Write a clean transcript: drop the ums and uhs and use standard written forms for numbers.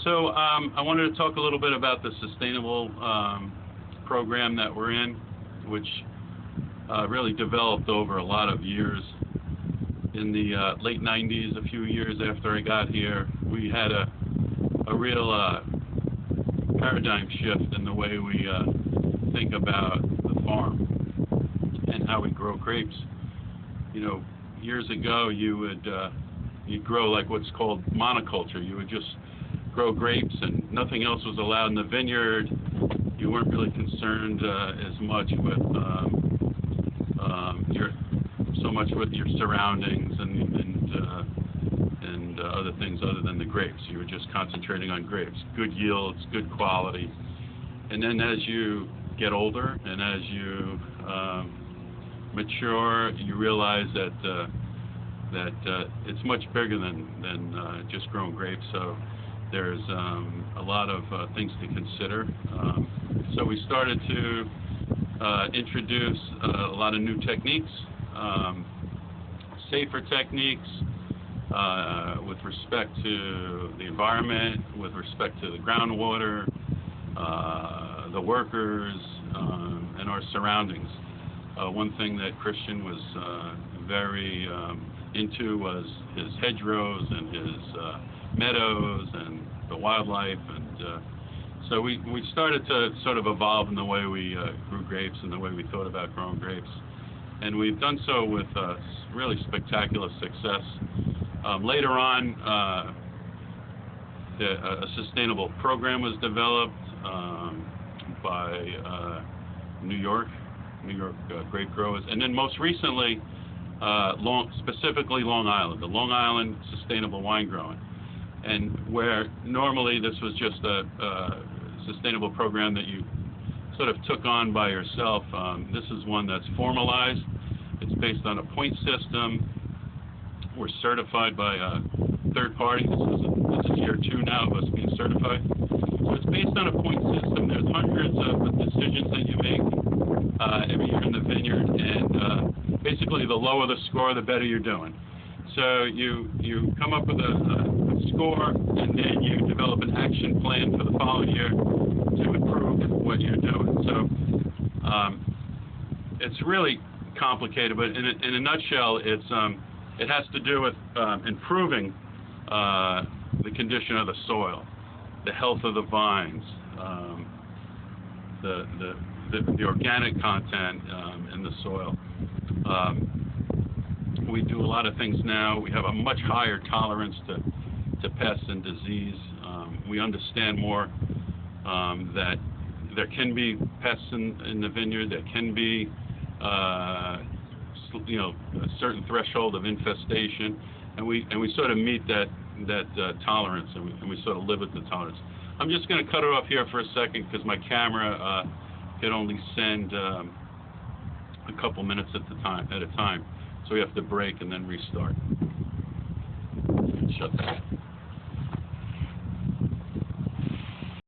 So I wanted to talk a little bit about the sustainable program that we're in, which really developed over a lot of years. In the late 90s, a few years after I got here, we had a real paradigm shift in the way we think about the farm and how we grow grapes. You know, years ago you'd grow like what's called monoculture. You would just grow grapes and nothing else was allowed in the vineyard. You weren't really concerned as much with your surroundings and other things other than the grapes. You were just concentrating on grapes, good yields, good quality. And then as you get older and as you mature, you realize that it's much bigger than just growing grapes. So there's a lot of things to consider. So we started to introduce a lot of new techniques, safer techniques with respect to the environment, with respect to the groundwater, the workers, and our surroundings. One thing that Christian was very into was his hedgerows and his meadows and the wildlife, and so we started to sort of evolve in the way we grew grapes and the way we thought about growing grapes, and we've done so with really spectacular success. Later on, a sustainable program was developed by New York grape growers, and then most recently, specifically Long Island, the Long Island Sustainable Wine Growing. And where normally this was just a sustainable program that you sort of took on by yourself, this is one that's formalized. It's based on a point system. We're certified by a third party. This is year 2 now of us being certified. So it's based on a point system. There's hundreds of decisions that you make every year in the vineyard, and basically the lower the score, the better you're doing. So you come up with a score, and then you develop an action plan for the following year to improve what you're doing. So it's really complicated, but in a nutshell, it has to do with improving the condition of the soil, the health of the vines, the organic content in the soil. We do a lot of things now. We have a much higher tolerance to pests and disease. We understand more that there can be pests in the vineyard. There can be a certain threshold of infestation, and we sort of meet that tolerance, and we sort of live with the tolerance. I'm just going to cut it off here for a second because my camera can only send a couple minutes at a time. So we have to break and then restart. Shut that.